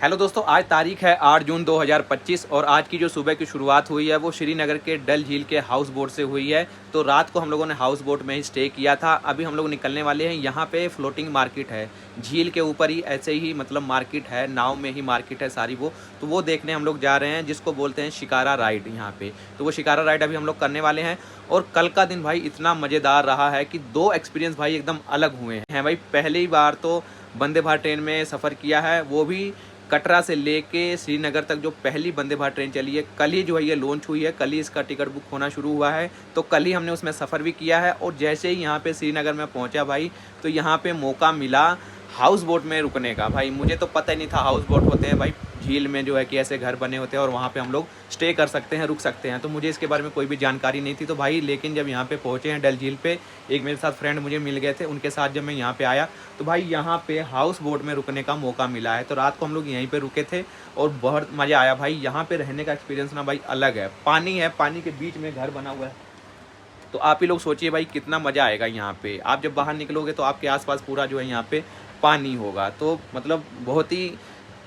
Hello दोस्तों, आज तारीख है 8 जून 2025 और आज की जो सुबह की शुरुआत हुई है वो श्रीनगर के डल झील के हाउस बोट से हुई है। तो रात को हम लोगों ने हाउस बोट में ही स्टे किया था। अभी हम लोग निकलने वाले हैं। यहाँ पे फ्लोटिंग मार्केट है, झील के ऊपर ही ऐसे ही मतलब मार्केट है, नाव में ही मार्केट है सारी वो। तो वो देखने हम लोग जा रहे हैं, जिसको बोलते हैं शिकारा राइड यहाँ पे। तो वो शिकारा राइड अभी हम लोग करने वाले हैं। और कल का दिन भाई इतना मज़ेदार रहा है कि दो एक्सपीरियंस भाई एकदम अलग हुए हैं भाई। पहली बार तो वंदे भारत ट्रेन में सफ़र किया है, वो भी कटरा से लेके श्रीनगर तक जो पहली वंदे भारत ट्रेन चली है। कल ही जो है ये लॉन्च हुई है, कल ही इसका टिकट बुक होना शुरू हुआ है। तो कल ही हमने उसमें सफ़र भी किया है। और जैसे ही यहाँ पे श्रीनगर में पहुँचा भाई, तो यहाँ पे मौका मिला हाउस बोट में रुकने का। भाई मुझे तो पता ही नहीं था हाउस बोट होते हैं भाई, झील में जो है कि ऐसे घर बने होते हैं और वहाँ पे हम लोग स्टे कर सकते हैं, रुक सकते हैं। तो मुझे इसके बारे में कोई भी जानकारी नहीं थी। तो भाई लेकिन जब यहाँ पे पहुँचे हैं डल झील पे, एक मेरे साथ फ्रेंड मुझे मिल गए थे, उनके साथ जब मैं यहाँ पे आया तो भाई यहाँ पे हाउस बोट में रुकने का मौका मिला है। तो रात को हम लोग यहीं पे रुके थे और बहुत मज़ा आया भाई। यहाँ पे रहने का एक्सपीरियंस ना भाई अलग है। पानी है, पानी के बीच में घर बना हुआ है। तो आप ही लोग सोचिए भाई कितना मज़ा आएगा यहाँ पे। आप जब बाहर निकलोगे तो आपके आसपास पूरा जो है यहाँ पे पानी होगा। तो मतलब बहुत ही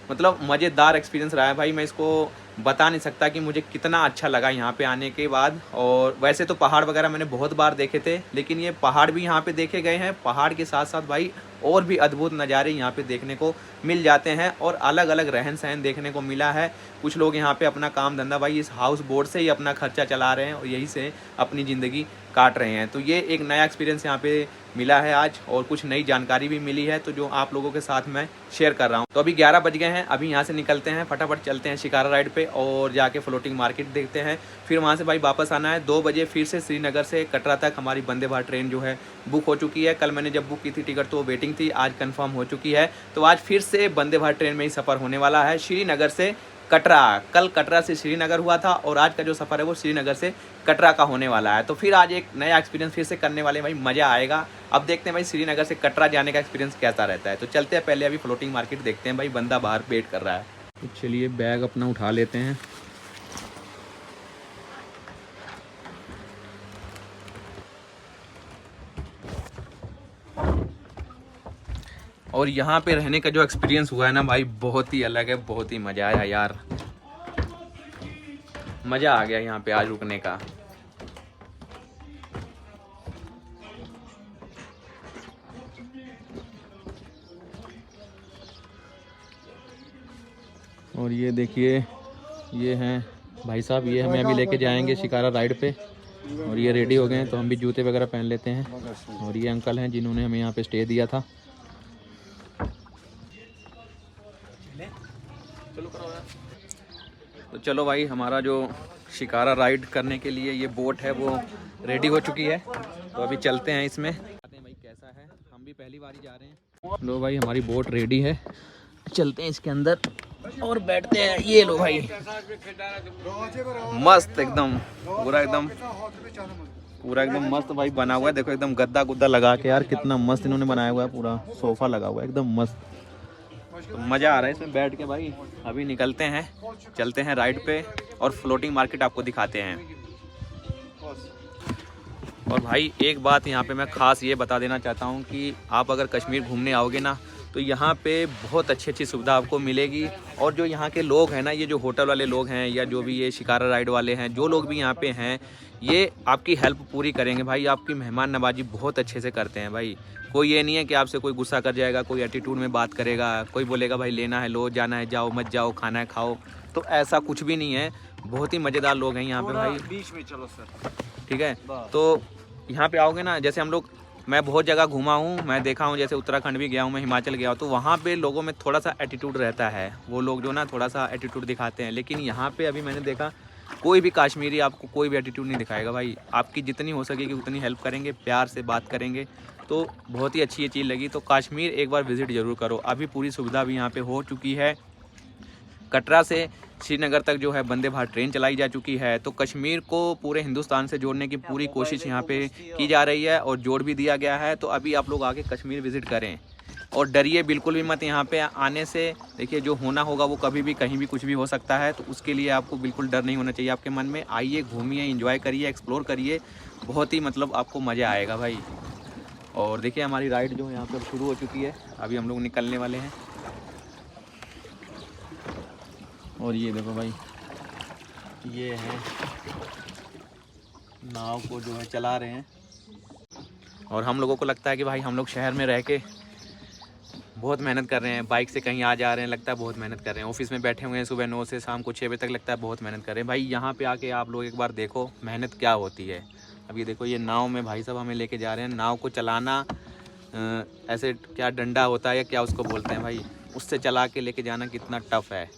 मज़ेदार एक्सपीरियंस रहा है भाई। मैं इसको बता नहीं सकता कि मुझे कितना अच्छा लगा यहाँ पे आने के बाद। और वैसे तो पहाड़ वगैरह मैंने बहुत बार देखे थे, लेकिन ये पहाड़ भी यहाँ पे देखे गए हैं। पहाड़ के साथ साथ भाई और भी अद्भुत नज़ारे यहाँ पे देखने को मिल जाते हैं और अलग अलग रहन सहन देखने को मिला है। कुछ लोग यहाँ पे अपना काम धंधा भाई इस हाउस बोट से ही अपना खर्चा चला रहे हैं और यहीं से अपनी ज़िंदगी काट रहे हैं। तो ये एक नया एक्सपीरियंस यहाँ पे मिला है आज और कुछ नई जानकारी भी मिली है, तो जो आप लोगों के साथ मैं शेयर कर रहा हूँ। तो अभी 11 बज गए हैं, अभी यहाँ से निकलते हैं, फटाफट चलते हैं शिकारा राइड पे और जाके फ्लोटिंग मार्केट देखते हैं। फिर वहाँ से भाई वापस आना है 2 बजे। फिर से श्रीनगर से कटरा तक हमारी वंदे भारत ट्रेन जो है बुक हो चुकी है। कल मैंने जब बुक की थी टिकट तो वो वेटिंग थी, आज कंफर्म हो चुकी है। तो आज फिर से वंदे भारत ट्रेन में ही सफ़र होने वाला है श्रीनगर से कटरा। कल कटरा से श्रीनगर हुआ था और आज का जो सफ़र है वो श्रीनगर से कटरा का होने वाला है। तो फिर आज एक नया एक्सपीरियंस फिर से करने वाले भाई, मज़ा आएगा। अब देखते हैं भाई श्रीनगर से कटरा जाने का एक्सपीरियंस कैसा रहता है। तो चलते हैं, पहले अभी फ्लोटिंग मार्केट देखते हैं भाई, बंदा बाहर वेट कर रहा है। तो चलिए बैग अपना उठा लेते हैं। और यहाँ पे रहने का जो एक्सपीरियंस हुआ है ना भाई बहुत ही अलग है, बहुत ही मज़ा आया यार। मज़ा आ गया यहाँ पे आज रुकने का। और ये देखिए, ये हैं भाई साहब, ये हमें अभी लेके जाएंगे शिकारा राइड पे। और ये रेडी हो गए हैं, तो हम भी जूते वगैरह पहन लेते हैं। और ये अंकल हैं जिन्होंने हमें यहाँ पे स्टे दिया था। तो चलो भाई, हमारा जो शिकारा राइड करने के लिए ये बोट है वो रेडी हो चुकी है। तो अभी चलते हैं इसमें, देखते हैं भाई कैसा है। हम भी पहली बार ही जा रहे हैं। लो भाई, हमारी बोट रेडी है, चलते हैं इसके अंदर और बैठते हैं। ये लो भाई, मस्त एकदम, पूरा एकदम मस्त भाई बना हुआ है। देखो एकदम गद्दा गुद्दा लगा के यार, कितना मस्त इन्होंने बनाया हुआ है। पूरा सोफा लगा हुआ है एकदम मस्त। तो मज़ा आ रहा है इसमें बैठ के भाई। अभी निकलते हैं, चलते हैं राइड पे और फ्लोटिंग मार्केट आपको दिखाते हैं। और भाई एक बात यहाँ पे मैं ख़ास ये बता देना चाहता हूँ कि आप अगर कश्मीर घूमने आओगे ना, तो यहाँ पे बहुत अच्छी अच्छी सुविधा आपको मिलेगी। और जो यहाँ के लोग हैं ना, ये जो होटल वाले लोग हैं या जो भी ये शिकारा राइड वाले हैं, जो लोग भी यहाँ पे हैं, ये आपकी हेल्प पूरी करेंगे भाई। आपकी मेहमान नवाजी बहुत अच्छे से करते हैं भाई। कोई ये नहीं है कि आपसे कोई गुस्सा कर जाएगा, कोई एटीट्यूड में बात करेगा, कोई बोलेगा भाई लेना है लो, जाना है जाओ, मत जाओ, खाना है खाओ। तो ऐसा कुछ भी नहीं है। बहुत ही मज़ेदार लोग हैं यहाँ पे भाई। बीच में चलो सर, ठीक है। तो यहाँ पे आओगे ना, जैसे हम लोग, मैं बहुत जगह घूमा हूँ, मैं देखा हूँ, जैसे उत्तराखंड भी गया हूँ, मैं हिमाचल गया हूँ, तो वहाँ पे लोगों में थोड़ा सा एटीट्यूड रहता है। वो लोग जो ना थोड़ा सा एटीट्यूड दिखाते हैं। लेकिन यहाँ पे अभी मैंने देखा कोई भी कश्मीरी आपको कोई भी एटीट्यूड नहीं दिखाएगा भाई। आपकी जितनी हो सकेगी उतनी हेल्प करेंगे, प्यार से बात करेंगे। तो बहुत ही अच्छी ये चीज़ लगी। तो कश्मीर एक बार विज़िट ज़रूर करो। अभी पूरी सुविधा भी यहाँ पे हो चुकी है। कटरा से श्रीनगर तक जो है वंदे भारत ट्रेन चलाई जा चुकी है। तो कश्मीर को पूरे हिंदुस्तान से जोड़ने की पूरी कोशिश यहाँ पे की जा रही है और जोड़ भी दिया गया है। तो अभी आप लोग आके कश्मीर विज़िट करें और डरिए बिल्कुल भी मत यहाँ पे आने से। देखिए जो होना होगा वो कभी भी कहीं भी कुछ भी हो सकता है। तो उसके लिए आपको बिल्कुल डर नहीं होना चाहिए आपके मन में। आइए, घूमिए, एंजॉय करिए, एक्सप्लोर करिए, बहुत ही आपको मज़ा आएगा भाई। और देखिए हमारी राइड जो है यहाँ पर शुरू हो चुकी है, अभी हम लोग निकलने वाले हैं। और ये देखो भाई, ये है नाव को जो है चला रहे हैं। और हम लोगों को लगता है कि भाई हम लोग शहर में रह के बहुत मेहनत कर रहे हैं, बाइक से कहीं आ जा रहे हैं, लगता है बहुत मेहनत कर रहे हैं। ऑफिस में बैठे हुए हैं सुबह 9 से शाम को 6 बजे तक, लगता है बहुत मेहनत कर रहे हैं। भाई यहाँ पे आके आप लोग एक बार देखो मेहनत क्या होती है। अब ये देखो, ये नाव में भाई साहब हमें लेके जा रहे हैं। नाव को चलाना ऐसे क्या डंडा होता है या क्या उसको बोलते हैं भाई, उससे चला के लेके जाना कितना टफ़ है।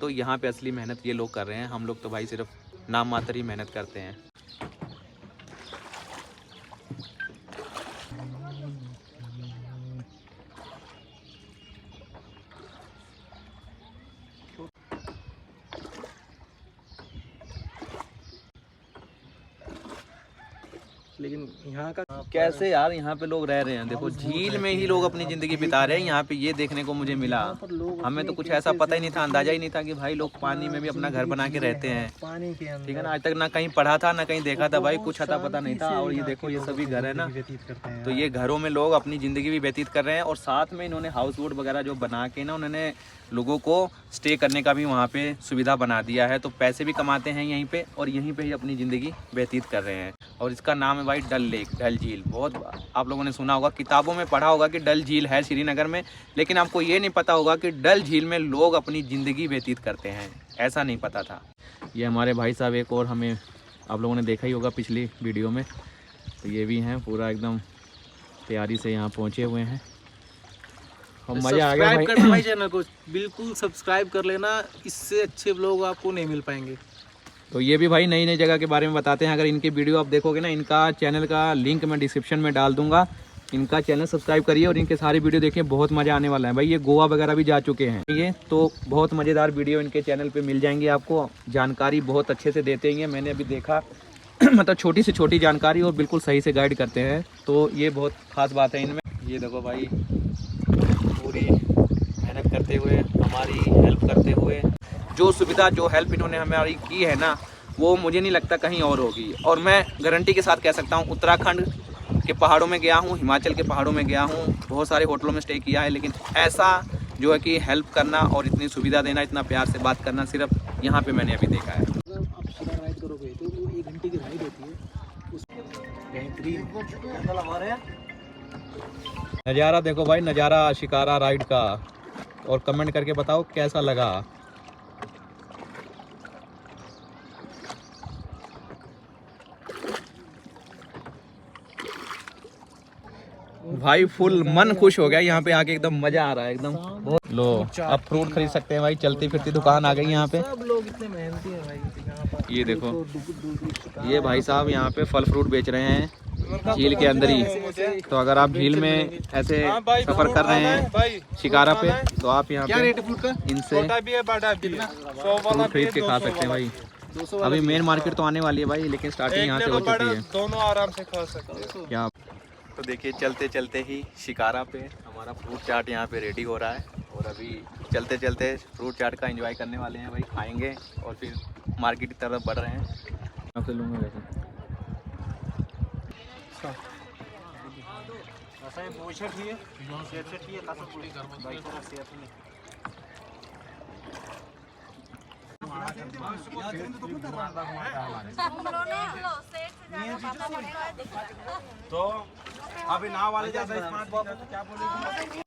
तो यहाँ पे असली मेहनत ये लोग कर रहे हैं। हम लोग तो भाई सिर्फ नाम मात्र ही मेहनत करते हैं। लेकिन यहाँ का कैसे यार यहाँ पे लोग रह रहे हैं, देखो झील में ही लोग अपनी ज़िंदगी बिता रहे हैं। यहाँ पे ये देखने को मुझे मिला, हमें तो कुछ ऐसा पता ही नहीं था, अंदाज़ा ही नहीं था कि भाई लोग पानी में भी अपना घर बना के रहते हैं। पानी के अंदर, ठीक है ना, आज तक ना कहीं पढ़ा था ना कहीं देखा था भाई, कुछ अता पता नहीं था। और ये देखो, ये सभी घर है ना, तो ये घरों में लोग अपनी ज़िंदगी भी व्यतीत कर रहे हैं। और साथ में इन्होंने हाउस बोट वगैरह जो बना के ना, उन्होंने लोगों को स्टे करने का भी वहाँ पे सुविधा बना दिया है। तो पैसे भी कमाते हैं यहीं पे और यहीं पे ही अपनी ज़िंदगी व्यतीत कर रहे हैं। और इसका नाम है भाई डल लेक, डल झील। बहुत आप लोगों ने सुना होगा, किताबों में पढ़ा होगा कि डल झील है श्रीनगर में, लेकिन आपको ये नहीं पता होगा कि डल झील में लोग अपनी ज़िंदगी व्यतीत करते हैं, ऐसा नहीं पता था। ये हमारे भाई साहब एक और, हमें आप लोगों ने देखा ही होगा पिछली वीडियो में, तो ये भी हैं पूरा एकदम तैयारी से यहाँ पहुँचे हुए हैं। हम मज़ा आ गया भाई। भाई चैनल को बिल्कुल सब्सक्राइब कर लेना, इससे अच्छे व्लॉग आपको नहीं मिल पाएंगे। तो ये भी भाई नई नई जगह के बारे में बताते हैं। अगर इनके वीडियो आप देखोगे ना, इनका चैनल का लिंक मैं डिस्क्रिप्शन में डाल दूंगा, इनका चैनल सब्सक्राइब करिए और इनके सारे वीडियो देखिए, बहुत मज़ा आने वाला है भाई। ये गोवा वगैरह भी जा चुके हैं ये, तो बहुत मज़ेदार वीडियो इनके चैनल पे मिल जाएंगे आपको। जानकारी बहुत अच्छे से देते हैं, मैंने अभी देखा मतलब छोटी से छोटी जानकारी और बिल्कुल सही से गाइड करते हैं, तो ये बहुत ख़ास बात है इनमें। ये देखो भाई, पूरी मेहनत करते हुए, हमारी हेल्प करते हुए, जो सुविधा जो हेल्प इन्होंने हमारी की है ना, वो मुझे नहीं लगता कहीं और होगी। और मैं गारंटी के साथ कह सकता हूँ, उत्तराखंड के पहाड़ों में गया हूँ, हिमाचल के पहाड़ों में गया हूँ, बहुत सारे होटलों में स्टे किया है, लेकिन ऐसा जो है कि हेल्प करना और इतनी सुविधा देना, इतना प्यार से बात करना, सिर्फ यहाँ पे मैंने अभी देखा है। आप शिकार राइड करोगे तो वो 1 घंटे की राइड होती है, उसमें बेहतरीन नज़ारा देखो भाई, नज़ारा शिकारा राइड का, और कमेंट करके बताओ कैसा लगा। भाई फुल मन खुश हो गया यहाँ पे आके, एकदम मजा आ रहा है एकदम। बहुत लो, अब फ्रूट खरीद सकते हैं भाई, चलती फिरती दुकान आ गई यहाँ पे। सब लोग इतने मेहनती हैं भाई यहाँ पर। ये देखो, ये भाई साहब यहाँ पे फल फ्रूट बेच रहे हैं झील के अंदर ही। तो अगर आप झील में ऐसे सफर कर रहे हैं शिकारा पे, तो आप यहाँ पे इनसे फ्रूट खरीद के खा सकते हैं भाई। अभी मेन मार्केट तो आने वाली है भाई, लेकिन स्टार्टिंग यहाँ से हो चुकी है, दोनों आराम से खा सकते हैं। क्या। तो देखिए, चलते चलते ही शिकारा पे हमारा फ्रूट चाट यहाँ पे रेडी हो रहा है, और अभी चलते चलते फ्रूट चाट का एंजॉय करने वाले हैं भाई, खाएंगे और फिर मार्केट की तरफ बढ़ रहे हैं। आपसे लूँगा वैसे तो अभी नाव वाले ज्यादा स्मार्ट तो क्या बोलेगी।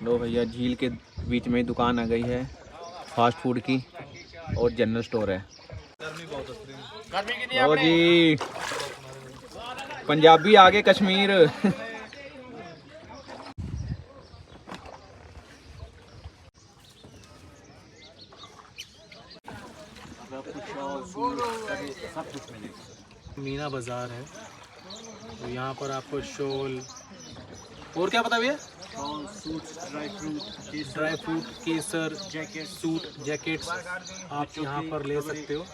लो भैया, झील के बीच में ही दुकान आ गई है फास्ट फूड की, और जनरल स्टोर है। लो जी, पंजाबी आगे कश्मीर। मीना बाजार है, तो यहाँ पर आपको शॉल और क्या पता भैया, ड्राई फ्रूट, केसर, जैकेट, सूट, जैकेट्स आप यहाँ पर ले सकते हो।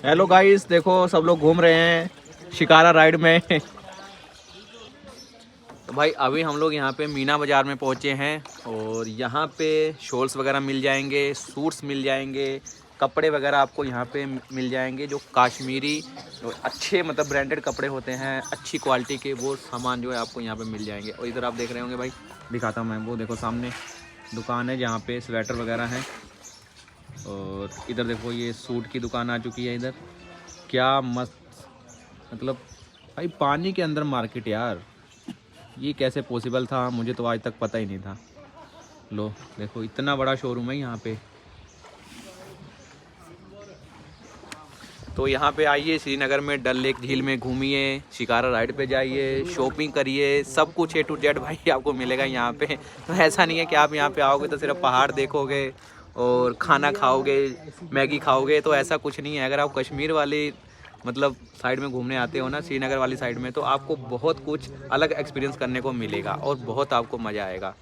हेलो गाइस, देखो सब लोग घूम रहे हैं शिकारा राइड में। तो भाई अभी हम लोग यहाँ पे मीना बाज़ार में पहुँचे हैं और यहाँ पे शॉल्स वगैरह मिल जाएंगे, सूट्स मिल जाएंगे, कपड़े वगैरह आपको यहाँ पे मिल जाएंगे जो कश्मीरी और अच्छे मतलब ब्रांडेड कपड़े होते हैं, अच्छी क्वालिटी के वो सामान जो है आपको यहाँ पे मिल जाएंगे। और इधर आप देख रहे होंगे भाई, दिखाता हूँ मैं, वो देखो सामने दुकान है जहाँ पे स्वेटर वगैरह हैं। और इधर देखो ये सूट की दुकान आ चुकी है इधर। क्या मस्त, मतलब भाई पानी के अंदर मार्केट यार, ये कैसे पॉसिबल था, मुझे तो आज तक पता ही नहीं था। लो देखो इतना बड़ा शोरूम है यहाँ पे। तो यहाँ पे आइए श्रीनगर में, डल लेक झील में घूमिए, शिकारा राइड पे जाइए, शॉपिंग करिए, सब कुछ A to Z भाई आपको मिलेगा यहाँ पे। तो ऐसा नहीं है कि आप यहाँ पे आओगे तो सिर्फ पहाड़ देखोगे और खाना खाओगे, मैगी खाओगे, तो ऐसा कुछ नहीं है। अगर आप कश्मीर वाली मतलब साइड में घूमने आते हो ना, श्रीनगर वाली साइड में, तो आपको बहुत कुछ अलग एक्सपीरियंस करने को मिलेगा और बहुत आपको मज़ा आएगा।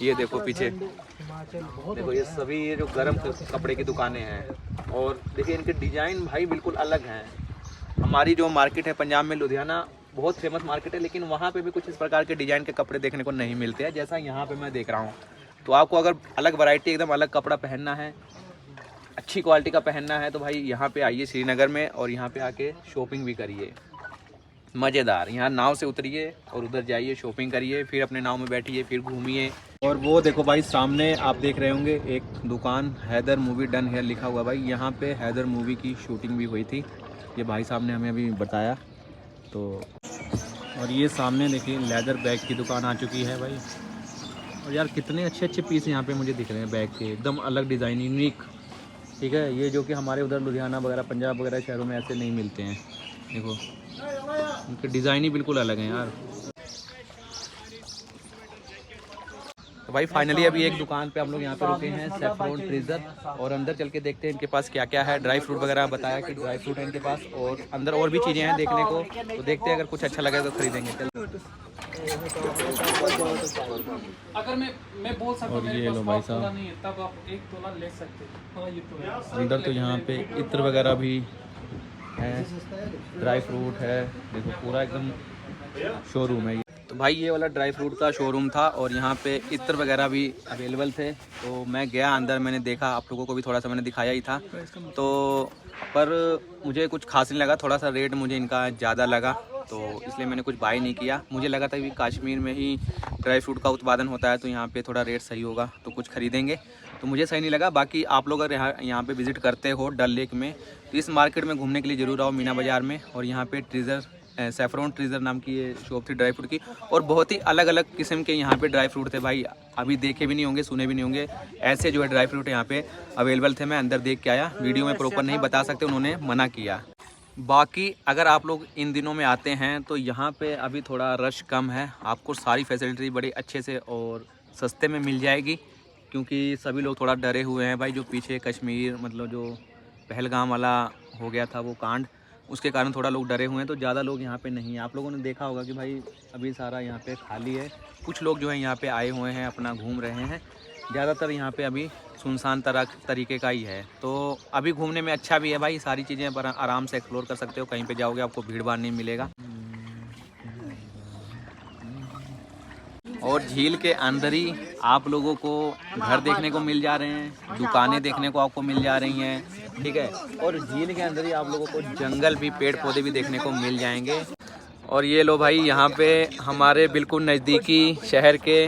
ये देखो पीछे, देखो ये सभी ये जो गर्म कपड़े की दुकानें हैं और देखिए इनके डिज़ाइन भाई बिल्कुल अलग हैं। हमारी जो मार्केट है पंजाब में, लुधियाना बहुत फेमस मार्केट है, लेकिन वहाँ पे भी कुछ इस प्रकार के डिज़ाइन के कपड़े देखने को नहीं मिलते हैं जैसा यहाँ पे मैं देख रहा हूँ। तो आपको अगर अलग वैरायटी, एकदम अलग कपड़ा पहनना है, अच्छी क्वालिटी का पहनना है, तो भाई यहाँ पे आइए श्रीनगर में और यहाँ पे आके शॉपिंग भी करिए। मज़ेदार, यहाँ नाव से उतरिए और उधर जाइए, शॉपिंग करिए, फिर अपने नाव में बैठिए, फिर घूमिए। और वो देखो भाई सामने आप देख रहे होंगे एक दुकान, हैदर मूवी डन हेयर लिखा हुआ। भाई यहाँ पे हैदर मूवी की शूटिंग भी हुई थी, ये भाई साहब ने हमें अभी बताया। तो और ये सामने देखिए लेदर बैग की दुकान आ चुकी है भाई। और यार कितने अच्छे अच्छे पीस यहाँ पे मुझे दिख रहे हैं बैग के, एकदम अलग डिज़ाइन, यूनिक। ठीक है, ये जो कि हमारे उधर लुधियाना वगैरह, पंजाब वगैरह शहरों में ऐसे नहीं मिलते हैं। देखो उनके डिज़ाइन ही बिल्कुल अलग हैं यार। तो भाई फाइनली अभी एक दुकान पे हम लोग यहाँ पे रुके हैं, सैफरॉन ट्रेजर, और अंदर चल के देखते हैं इनके पास क्या क्या है। ड्राई फ्रूट वगैरह बताया कि ड्राई फ्रूट है इनके पास, और अंदर और भी चीज़ें हैं देखने को, तो देखते हैं अगर कुछ अच्छा लगे तो खरीदेंगे। चल अगर मैं बोल सकता हूं मेरे पास बहुत तोला नहीं है, तब आप 1 तोला ले सकते हैं। हाँ, ये तो अंदर तो यहाँ पे इत्र वगैरह भी है, ड्राई फ्रूट है, देखो पूरा एकदम शोरूम है ये। तो भाई ये वाला ड्राई फ्रूट का शोरूम था और यहाँ पे इत्र वगैरह भी अवेलेबल थे। तो मैं गया अंदर, मैंने देखा, आप लोगों को भी थोड़ा सा मैंने दिखाया ही था, तो पर मुझे कुछ खास नहीं लगा, थोड़ा सा रेट मुझे इनका ज़्यादा लगा, तो इसलिए मैंने कुछ बाय नहीं किया। मुझे लगा था कि कश्मीर में ही ड्राई फ्रूट का उत्पादन होता है तो यहाँ पे थोड़ा रेट सही होगा, तो कुछ खरीदेंगे, तो मुझे सही नहीं लगा। बाकी आप लोग अगर यहाँ पे विज़िट करते हो डल लेक में, तो इस मार्केट में घूमने के लिए ज़रूर आओ, मीना बाज़ार में। और यहाँ पे ट्रेजर, सैफरॉन ट्रेजर नाम की ये शॉप थी ड्राई फ्रूट की, और बहुत ही अलग अलग किस्म के यहाँ पे ड्राई फ्रूट थे भाई, अभी देखे भी नहीं होंगे, सुने भी नहीं होंगे, ऐसे जो है ड्राई फ्रूट यहाँ पे अवेलेबल थे। मैं अंदर देख के आया, वीडियो में प्रॉपर नहीं बता सकते, उन्होंने मना किया। बाकी अगर आप लोग इन दिनों में आते हैं तो यहाँ पे अभी थोड़ा रश कम है, आपको सारी फैसिलिटी बड़ी अच्छे से और सस्ते में मिल जाएगी, क्योंकि सभी लोग थोड़ा डरे हुए हैं भाई। जो पीछे कश्मीर मतलब जो पहलगाम वाला हो गया था वो कांड, उसके कारण थोड़ा लोग डरे हुए हैं, तो ज़्यादा लोग यहाँ पे नहीं हैं। आप लोगों ने देखा होगा कि भाई अभी सारा यहाँ पे खाली है, कुछ लोग जो है यहाँ पे आए हुए हैं, अपना घूम रहे हैं, ज़्यादातर यहाँ पे अभी सुनसान तरीके का ही है। तो अभी घूमने में अच्छा भी है भाई, सारी चीज़ें पर आराम से एक्सप्लोर कर सकते हो, कहीं पे जाओगे आपको भीड़ भाड़ नहीं मिलेगा। और झील के अंदर ही आप लोगों को घर देखने को मिल जा रहे हैं, दुकानें देखने को आपको मिल जा रही हैं, ठीक है, और झील के अंदर ही आप लोगों को जंगल भी, पेड़ पौधे भी देखने को मिल जाएंगे। और ये लो भाई, यहाँ पे हमारे बिल्कुल नज़दीकी शहर के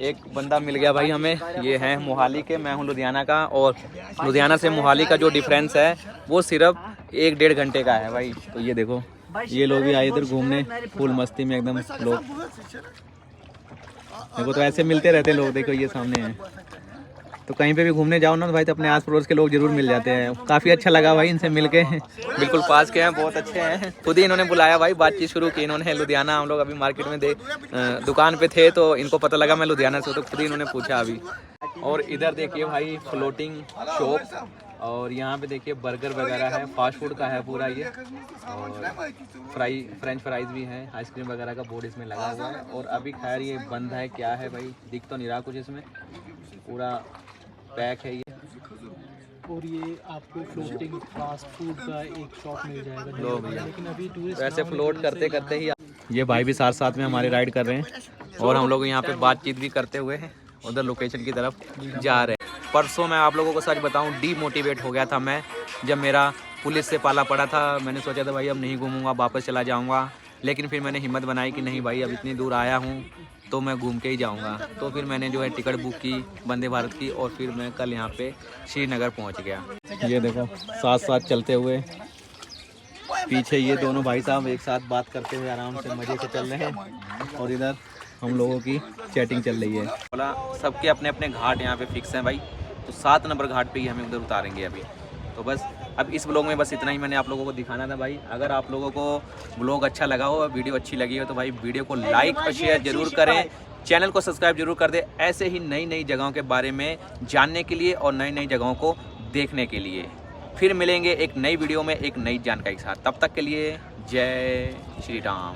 एक बंदा मिल गया भाई हमें, ये है मोहाली के, मैं हूँ लुधियाना का, और लुधियाना से मोहाली का जो डिफरेंस है वो सिर्फ 1-1.5 घंटे का है भाई। तो ये देखो, ये लोग भी आए इधर घूमने, फुल मस्ती में एकदम लोग, देखो तो ऐसे मिलते रहते हैं लोग, देखो ये सामने है। तो कहीं पे भी घूमने जाओ ना तो भाई, तो अपने आस पड़ोस के लोग जरूर मिल जाते हैं। काफ़ी अच्छा लगा भाई इनसे मिलके, बिल्कुल पास के हैं, बहुत अच्छे हैं। खुद ही इन्होंने बुलाया भाई, बातचीत शुरू की इन्होंने। लुधियाना हम लोग अभी मार्केट में दुकान पे थे, तो इनको पता लगा मैं लुधियाना से, तो खुद ही इन्होंने पूछा अभी। और इधर देखिए भाई फ्लोटिंग शॉप, और यहाँ पे देखिए बर्गर वगैरह है, फास्ट फूड का है पूरा ये, और फ्रेंच फ्राइज भी हैं, आइसक्रीम वगैरह का बोर्ड इसमें लगा हुआ है। और अभी खैर ये बंद है, क्या है भाई दिख तो नहीं रहा कुछ, इसमें पूरा पैक है ये। और ये आपको फ्लोटिंग फास्ट फूड का एक शॉप मिल जाएगा, लो भैया, लेकिन अभी टूरिस्ट वैसे फ्लोट करते करते ही ये भाई भी साथ साथ में हमारे राइड कर रहे हैं। और हम लोग यहाँ पे बातचीत भी करते हुए हैं उधर लोकेशन की तरफ जा रहे हैं। परसों मैं आप लोगों को सच बताऊं डीमोटिवेट हो गया था मैं, जब मेरा पुलिस से पाला पड़ा था। मैंने सोचा था भाई अब नहीं घूमूंगा, वापस चला जाऊंगा, लेकिन फिर मैंने हिम्मत बनाई कि नहीं भाई अब इतनी दूर आया हूँ तो मैं घूम के ही जाऊंगा। तो फिर मैंने जो है टिकट बुक की वंदे भारत की और फिर मैं कल यहाँ पे श्रीनगर पहुँच गया। ये देखो साथ साथ चलते हुए पीछे ये दोनों भाई साहब एक साथ बात करते हुए आराम से मज़े से चल रहे हैं और इधर हम लोगों की चैटिंग चल रही है। बोला सबके अपने अपने घाट यहाँ पे फिक्स हैं भाई, तो 7 नंबर घाट पे ही हमें उधर उतारेंगे अभी। तो बस अब इस ब्लॉग में बस इतना ही मैंने आप लोगों को दिखाना था भाई। अगर आप लोगों को ब्लॉग अच्छा लगा हो, वीडियो अच्छी लगी हो तो भाई वीडियो को लाइक और शेयर ज़रूर करें, चैनल को सब्सक्राइब जरूर कर दें ऐसे ही नई नई जगहों के बारे में जानने के लिए और नई नई जगहों को देखने के लिए। फिर मिलेंगे एक नई वीडियो में एक नई जानकारी के साथ, तब तक के लिए जय श्री राम।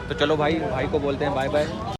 तो चलो भाई को बोलते हैं बाय बाय।